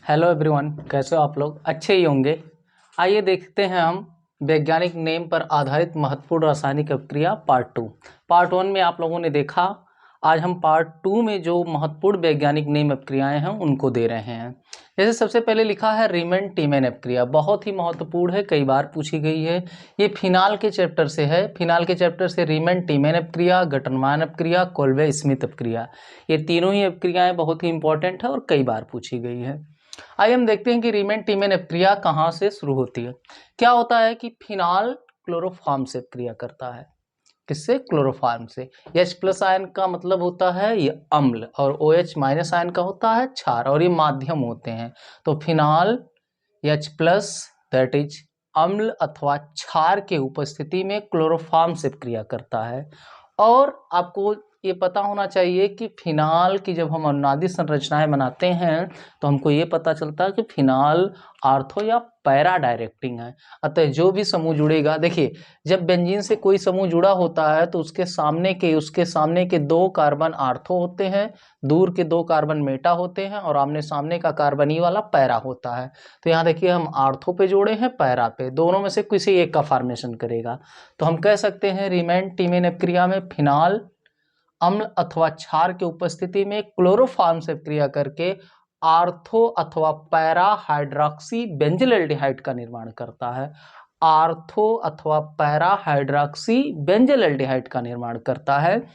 Hello everyone, कैसे हो आप लोग? अच्छे ही होंगे। आइए देखते हैं हम वैज्ञानिक नेम पर आधारित महत्वपूर्ण रासायनिक अपक्रिया पार्ट 1 में आप लोगों ने देखा। आज हम पार्ट 2 में जो महत्वपूर्ण वैज्ञानिक नेम अपक्रियाएं हैं उनको दे रहे हैं। जैसे सबसे पहले लिखा है रीमैन टीमैन अपक्रिया, बहुत ही महत्वपूर्ण है, कई बार पूछी गई है। ये फिनाल के चैप्टर से है। फिनाल के चैप्टर से रीमैन टीमैन अपक्रिया, गटरमान अपक्रिया, कोल्वे स्मिथ अपक्रिया, ये तीनों ही अपक्रियाएं बहुत ही इंपॉर्टेंट है और कई बार पूछी गई है। आइए हम देखते हैं कि रीमैन टीमैन अपक्रिया कहाँ से शुरू होती है। क्या होता है कि फिनाल क्लोरोफॉर्म से अपक्रिया करता है। किससे? क्लोरोफॉर्म से। H+ आयन का मतलब होता है ये अम्ल, और OH- आयन का होता है क्षार, और ये माध्यम होते हैं। तो फिनाल H+ दैट इज अम्ल अथवा क्षार के उपस्थिति में क्लोरोफॉर्म से क्रिया करता है। और आपको ये पता होना चाहिए कि फिनाल की जब हम अनुनादी संरचनाएं बनाते हैं तो हमको ये पता चलता है कि फिनाल आर्थो या पैरा डायरेक्टिंग है। अतः जो भी समूह जुड़ेगा, देखिए जब बेंजीन से कोई समूह जुड़ा होता है तो उसके सामने के 2 कार्बन आर्थो होते हैं, दूर के 2 कार्बन मेटा होते हैं, और आमने सामने का कार्बन ई वाला पैरा होता है। तो यहाँ देखिए हम आर्थो पे जोड़े हैं, पैरा पे, दोनों में से किसी एक का फॉर्मेशन करेगा। तो हम कह सकते हैं रीमैन टीमैन अपक्रिया में फिनाल अम्ल अथवा क्षार की उपस्थिति में क्लोरोफॉर्म से क्रिया करके आर्थो अथवा पैरा हाइड्रोक्सी बेंजलएल्डिहाइड का निर्माण करता है। आर्थो अथवा पैरा हाइड्रोक्सी बेंजलएल्डिहाइड का निर्माण करता है।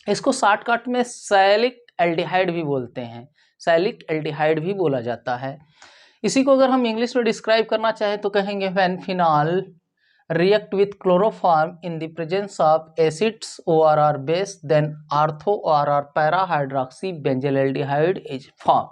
इसको शॉर्टकट में सैलिक एल्डिहाइड भी बोलते हैं, सैलिक एल्डिहाइड भी बोला जाता है। इसी को अगर हम इंग्लिश में डिस्क्राइब करना चाहें तो कहेंगे when phenol react with chloroform in the presence of acids ORR base, then ortho ORR para hydroxy benzaldehyde is formed।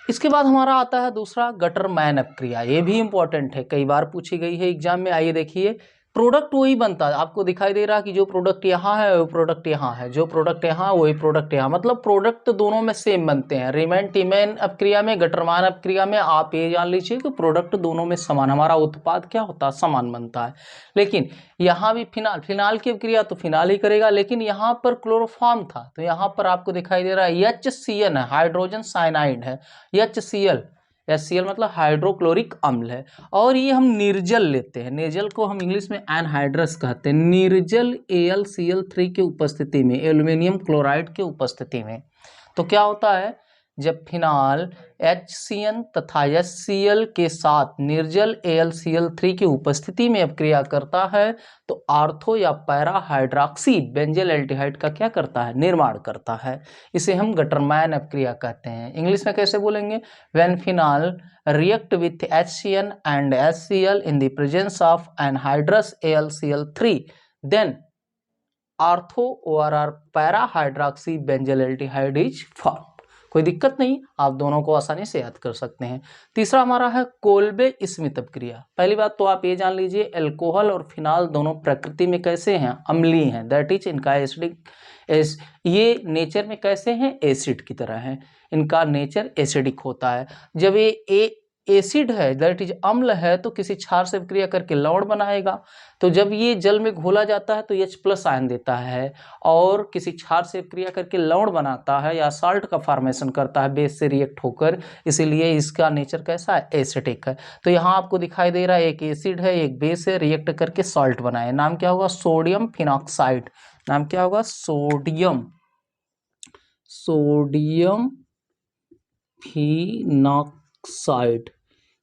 इसके बाद हमारा आता है दूसरा गटरमैन अपक्रिया। ये भी इंपॉर्टेंट है, कई बार पूछी गई है एग्जाम में। आइए देखिए, प्रोडक्ट वही बनता है, आपको दिखाई दे रहा है कि जो प्रोडक्ट यहाँ है वो प्रोडक्ट यहाँ है, जो प्रोडक्ट यहाँ वही प्रोडक्ट यहाँ, मतलब प्रोडक्ट तो दोनों में सेम बनते हैं। रीमैन टीमैन अपक्रिया में, गटरमान अपक्रिया में आप ये जान लीजिए कि प्रोडक्ट दोनों में समान, हमारा उत्पाद क्या होता है, समान बनता है। लेकिन यहाँ भी फिनाल की अपक्रिया तो फिनाल ही करेगा, लेकिन यहाँ पर क्लोरोफॉर्म था तो यहाँ पर आपको दिखाई दे रहा है HCN है, हाइड्रोजन साइनाइड है। HCl मतलब हाइड्रोक्लोरिक अम्ल है, और ये हम निर्जल लेते हैं। निर्जल को हम इंग्लिश में एनहाइड्रस कहते हैं। निर्जल AlCl3 की उपस्थिति में, एल्यूमिनियम क्लोराइड की उपस्थिति में, तो क्या होता है, जब फिनाल HCN तथा HCl के साथ निर्जल AlCl3 की उपस्थिति में अपक्रिया करता है तो आर्थो या पैरा हाइड्रोक्सी बेंजलएल्डिहाइड का क्या करता है, निर्माण करता है। इसे हम गटरमैन अपक्रिया कहते हैं। इंग्लिश में कैसे बोलेंगे? When phenol react with HCN and HCl in the presence of anhydrous AlCl3, then ortho ORR para hydroxy benzaldehyde is form. कोई दिक्कत नहीं, आप दोनों को आसानी से याद कर सकते हैं। तीसरा हमारा है कोल्बे स्मिथ अपक्रिया। पहली बात तो आप ये जान लीजिए, अल्कोहल और फिनाल दोनों प्रकृति में कैसे हैं, अम्लीय हैं, दैट इज इनका एसिडिक, ये नेचर में कैसे हैं, एसिड की तरह हैं, इनका नेचर एसिडिक होता है। जब ये एसिड है, दैट इज अम्ल है, तो किसी क्षार से क्रिया करके लवण बनाएगा। तो जब ये जल में घोला जाता है तो H+ आयन देता है, और किसी क्षार से क्रिया करके लवण बनाता है या साल्ट का फॉर्मेशन करता है बेस से रिएक्ट होकर, इसीलिए इसका नेचर कैसा है, एसिडिक है। तो यहाँ आपको दिखाई दे रहा है एक एसिड है, एक बेस है, रिएक्ट करके सॉल्ट बनाए, नाम क्या होगा, सोडियम फिनॉक्साइड। नाम क्या होगा, सोडियम फिनॉक्साइड।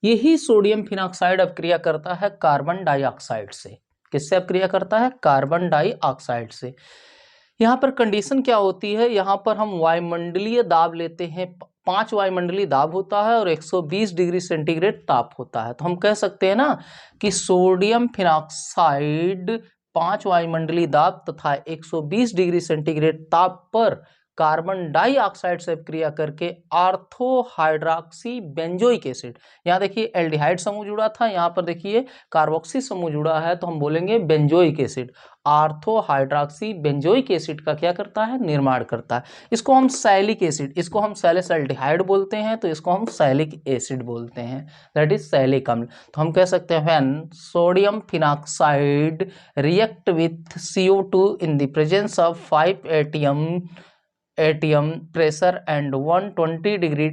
यही सोडियम फिनॉक्साइड अपक्रिया करता है कार्बन डाइऑक्साइड से। किससे अपक्रिया करता है, कार्बन डाइऑक्साइड से। यहाँ पर कंडीशन क्या होती है, यहाँ पर हम वायुमंडलीय दाब लेते हैं, 5 वायुमंडलीय दाब होता है और 120 डिग्री सेंटीग्रेड ताप होता है। तो हम कह सकते हैं ना कि सोडियम फिनॉक्साइड 5 वायुमंडलीय दाब तथा 120 डिग्री सेंटीग्रेड ताप पर कार्बन डाइऑक्साइड से क्रिया करके आर्थो हाइड्रोक्सी बेंजोइक एसिड, यहाँ देखिए एल्डिहाइड समूह जुड़ा था, यहाँ पर देखिए कार्बोक्सी समूह जुड़ा है, तो हम बोलेंगे benzoic acid. Ortho hydroxy benzoic acid का क्या करता है, निर्माण करता है। इसको हम सैलिक एसिड, इसको हम सैलिसल्डिहाइड बोलते हैं, तो इसको हम सैलिक एसिड बोलते हैं, दैट इज सैलिक अम्ल। तो हम कह सकते हैं when sodium phenoxide react with CO2 in the presence of 5 atm pressure and 120 degree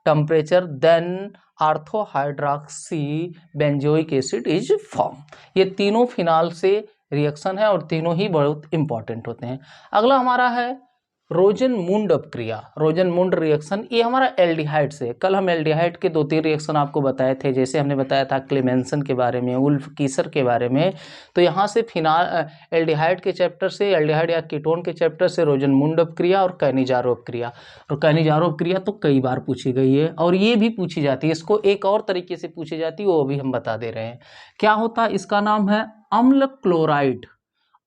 temperature then orthohydroxy benzoic acid is form. ये तीनों फिनाल से रिएक्शन है और तीनों ही बहुत इंपॉर्टेंट होते हैं। अगला हमारा है रोजन-मुंड अपक्रिया, रोजन-मुंड रिएक्शन। ये हमारा एल्डिहाइड से, कल हम एल्डिहाइड के 2-3 रिएक्शन आपको बताए थे, जैसे हमने बताया था क्लेमेंसन के बारे में, वुल्फ कीसर के बारे में। तो यहाँ से फिनाल एल्डिहाइड के चैप्टर से, एल्डिहाइड या कीटोन के चैप्टर से रोजन-मुंड अपक्रिया और कैनिजारो अपक्रिया। और कैनिजारो अपक्रिया तो कई बार पूछी गई है और ये भी पूछी जाती है, इसको एक और तरीके से पूछी जाती है, वो भी हम बता दे रहे हैं। क्या होता है, इसका नाम है अम्ल क्लोराइड।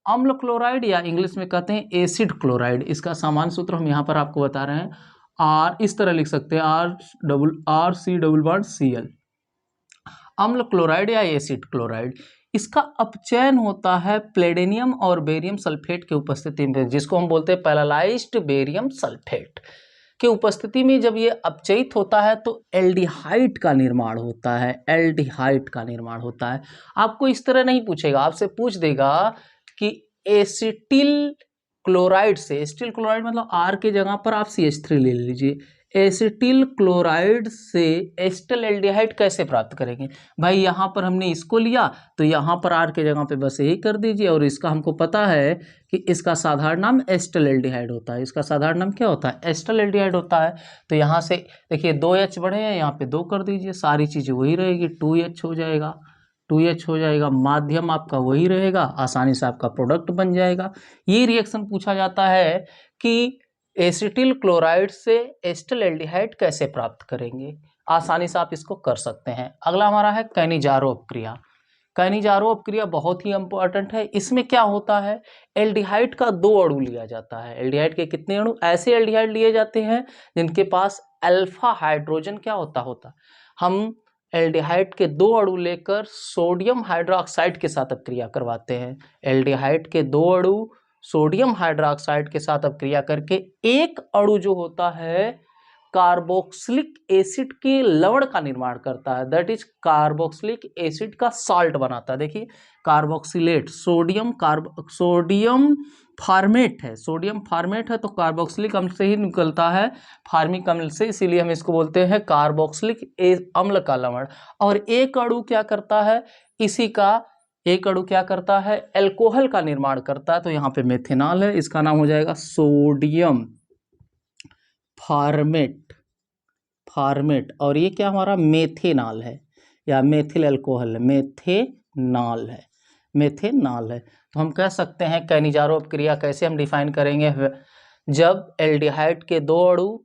अम्ल क्लोराइड या इंग्लिश में कहते हैं एसिड क्लोराइड। इसका सामान्य सूत्र हम यहाँ पर आपको बता रहे हैं, आर इस तरह लिख सकते हैं, RC+Cl, अम्ल क्लोराइड या एसिड क्लोराइड। इसका अपचयन होता है प्लेडेनियम और बेरियम सल्फेट की उपस्थिति में, जिसको हम बोलते हैं पैरालाइज्ड बेरियम सल्फेट के उपस्थिति में। जब ये अपचयित होता है तो एल्डिहाइड का निर्माण होता है, एल्डिहाइड का निर्माण होता है। आपको इस तरह नहीं पूछेगा, आपसे पूछ देगा कि एसिटिल क्लोराइड से, एसिटिल क्लोराइड मतलब आर के जगह पर आप CH3 ले लीजिए, एसिटिल क्लोराइड से एसिटिल एल्डिहाइड कैसे प्राप्त करेंगे। भाई यहाँ पर हमने इसको लिया तो यहाँ पर आर के जगह पे बस यही कर दीजिए, और इसका हमको पता है कि इसका साधारण नाम एसिटिल एल्डिहाइड होता है। इसका साधारण नाम क्या होता है, एसिटिल एल्डिहाइड होता है। तो यहाँ से देखिए 2H बढ़े हैं, यहाँ पे 2 कर दीजिए, सारी चीज़ें वही रहेगी, 2H हो जाएगा, 2H हो जाएगा, माध्यम आपका वही रहेगा, आसानी से आपका प्रोडक्ट बन जाएगा। ये रिएक्शन पूछा जाता है कि एसिटिल क्लोराइड से एसिटिल एल्डिहाइड कैसे प्राप्त करेंगे, आसानी से आप इसको कर सकते हैं। अगला हमारा है कैनिजारो अपक्रिया। कैनिजारो अपक्रिया बहुत ही इंपॉर्टेंट है। इसमें क्या होता है, एल्डिहाइड का 2 अणु लिया जाता है। एल्डिहाइड के कितने अणु, ऐसे एल्डिहाइड लिए जाते हैं जिनके पास अल्फा हाइड्रोजन क्या होता हम एल्डिहाइड के 2 अणु लेकर सोडियम हाइड्रोक्साइड के साथ अपक्रिया करवाते हैं। एल्डिहाइड के 2 अणु सोडियम हाइड्रोक्साइड के साथ अपक्रिया करके एक अणु जो होता है कार्बोक्सिलिक एसिड के लवण का निर्माण करता है, दैट इज कार्बोक्सिलिक एसिड का साल्ट बनाता है। देखिए कार्बोक्सिलेट, सोडियम फार्मेट है, सोडियम फार्मेट है तो कार्बोक्सिलिक अम्ल से ही निकलता है, फार्मिक अम्ल से, इसीलिए हम इसको बोलते हैं कार्बोक्सिलिक अम्ल का लवण। और एक अणु क्या करता है, इसी का एक अणु क्या करता है, एल्कोहल का निर्माण करता है। तो यहाँ पे मेथेनॉल है, इसका नाम हो जाएगा सोडियम फार्मेट, और ये क्या हमारा मेथेनॉल है या मेथिल अल्कोहल है, मेथेनॉल है। तो हम कह सकते हैं कैनिजारो अपक्रिया कैसे हम डिफाइन करेंगे, जब एल्डिहाइड के 2 अणु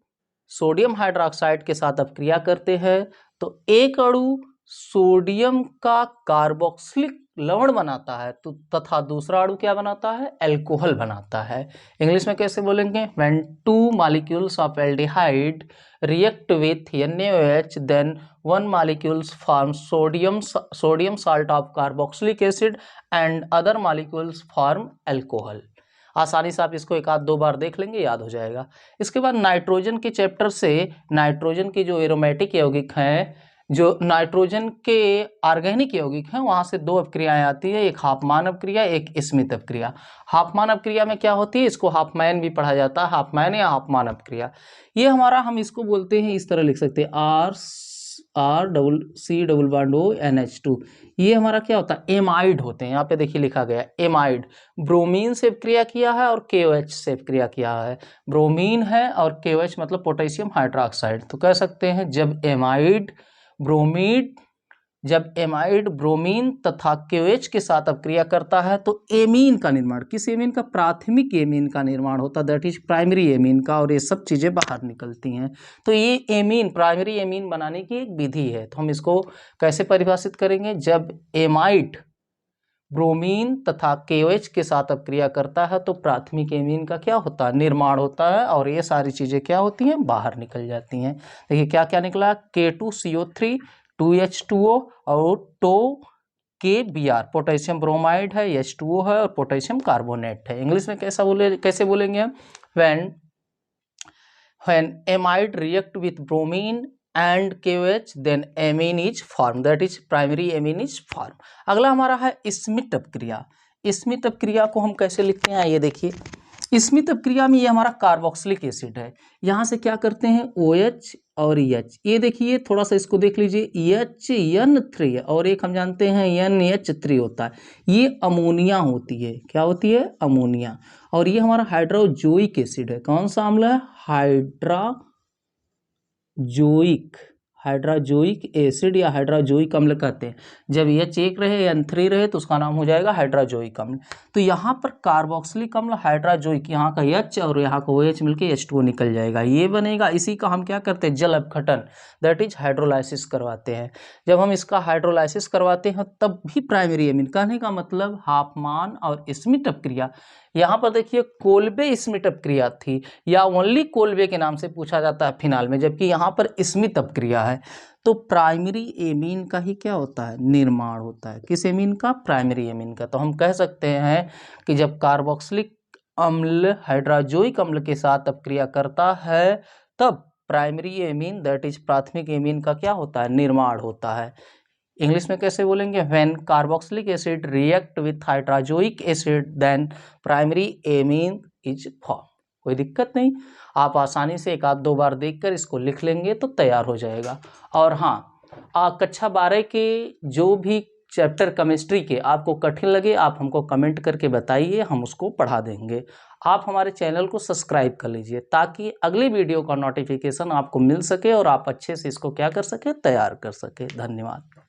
सोडियम हाइड्रोक्साइड के साथ अपक्रिया करते हैं तो एक अणु सोडियम का कार्बोक्सिलिक लवण बनाता है तो तथा दूसरा अणु क्या बनाता है, एल्कोहल बनाता है। इंग्लिश में कैसे बोलेंगे, when 2 molecules of aldehyde react with NaOH then 1 molecules form sodium salt of carboxylic acid and other molecules form alcohol. आसानी से आप इसको 1-2 बार देख लेंगे, याद हो जाएगा। इसके बाद नाइट्रोजन के चैप्टर से, नाइट्रोजन के जो एरोमेटिक यौगिक हैं, जो नाइट्रोजन के ऑर्गेनिक यौगिक हैं, वहाँ से 2 अपक्रियाएं आती है, एक हाफमैन अपक्रिया, एक स्मिथ अपक्रिया। हाफमैन अपक्रिया में क्या होती है, इसको हाफमैन भी पढ़ा जाता है, हाफमैन या हाफमैन अपक्रिया। ये हमारा, हम इसको बोलते हैं, इस तरह लिख सकते हैं, RC+ONH2। ये हमारा क्या होता है, एमाइड होते हैं। यहाँ पे देखिए लिखा गया एमाइड, ब्रोमीन से अपक्रिया किया है और KOH से अपक्रिया किया है। ब्रोमीन है और KOH मतलब पोटेशियम हाइड्रोक्साइड। तो कह सकते हैं जब एमाइड ब्रोमीन तथा KOH के साथ अपक्रिया करता है तो एमीन का निर्माण, किस एमीन का, प्राथमिक एमीन का निर्माण होता है, दैट इज प्राइमरी एमीन का, और ये सब चीज़ें बाहर निकलती हैं। तो ये एमीन, प्राइमरी एमीन बनाने की एक विधि है। तो हम इसको कैसे परिभाषित करेंगे, जब एमाइड ब्रोमीन तथा KOH के साथ अपक्रिया करता है तो प्राथमिक एमीन का क्या होता है, निर्माण होता है, और ये सारी चीज़ें क्या होती हैं, बाहर निकल जाती हैं। देखिए क्या क्या निकला, K2CO3, 2H2O और KBr, पोटेशियम ब्रोमाइड है, H2O है और पोटेशियम कार्बोनेट है। इंग्लिश में कैसे बोलेंगे हम, when amide react with bromine and KOH then amine is formed, that is primary amine is formed। अगला हमारा है स्मिथ अपक्रिया। स्मिथ अपक्रिया को हम कैसे लिखते हैं, ये देखिए स्मिथ अपक्रिया में ये हमारा कार्बोक्सिलिक एसिड है। यहाँ से क्या करते हैं OH और EH, ये देखिए थोड़ा सा इसको देख लीजिए, EHN3 है और एक हम जानते हैं NH3 होता है। ये अमोनिया होती है, क्या होती है? अमोनिया। और ये हमारा हाइड्रोजोइक एसिड है। कौन सा अम्ल है? हाइड्रोजोइक एसिड या हाइड्रोजोइक अम्ल कहते हैं। जब H एक रहे N3 रहे तो उसका नाम हो जाएगा हाइड्रोजोइक अम्ल। तो यहाँ पर कार्बोक्सिलिक अम्ल हाइड्रोजोइक, यहाँ का H और यहाँ का OH मिलके H2O निकल जाएगा, ये बनेगा। इसी का हम क्या करते हैं? जल अपघटन, दैट इज हाइड्रोलाइसिस करवाते हैं। जब हम इसका हाइड्रोलाइसिस करवाते हैं तब भी प्राइमरी एमीन, कहने का मतलब हाफमान और स्मिथ अपक्रिया। यहाँ पर देखिए कोल्बे स्मिथ अपक्रिया थी या ओनली कोल्बे के नाम से पूछा जाता है फिनाल में, जबकि यहाँ पर स्मिथ अपक्रिया है। तो प्राइमरी एमीन का ही क्या होता है? निर्माण होता है। किस एमीन का? प्राइमरी एमीन का। तो हम कह सकते हैं कि जब कार्बोक्सिलिक अम्ल हाइड्रोजोइक अम्ल के साथ अपक्रिया करता है तब प्राइमरी एमीन दैट इज प्राथमिक एमीन का क्या होता है? निर्माण होता है। इंग्लिश में कैसे बोलेंगे? When carboxylic acid react with hydrazoic acid then primary amine is form. कोई दिक्कत नहीं, आप आसानी से एक आध दो बार देखकर इसको लिख लेंगे तो तैयार हो जाएगा। और हाँ, कक्षा 12 के जो भी चैप्टर केमिस्ट्री के आपको कठिन लगे आप हमको कमेंट करके बताइए, हम उसको पढ़ा देंगे। आप हमारे चैनल को सब्सक्राइब कर लीजिए ताकि अगली वीडियो का नोटिफिकेशन आपको मिल सके और आप अच्छे से इसको क्या कर सके? तैयार कर सके। धन्यवाद।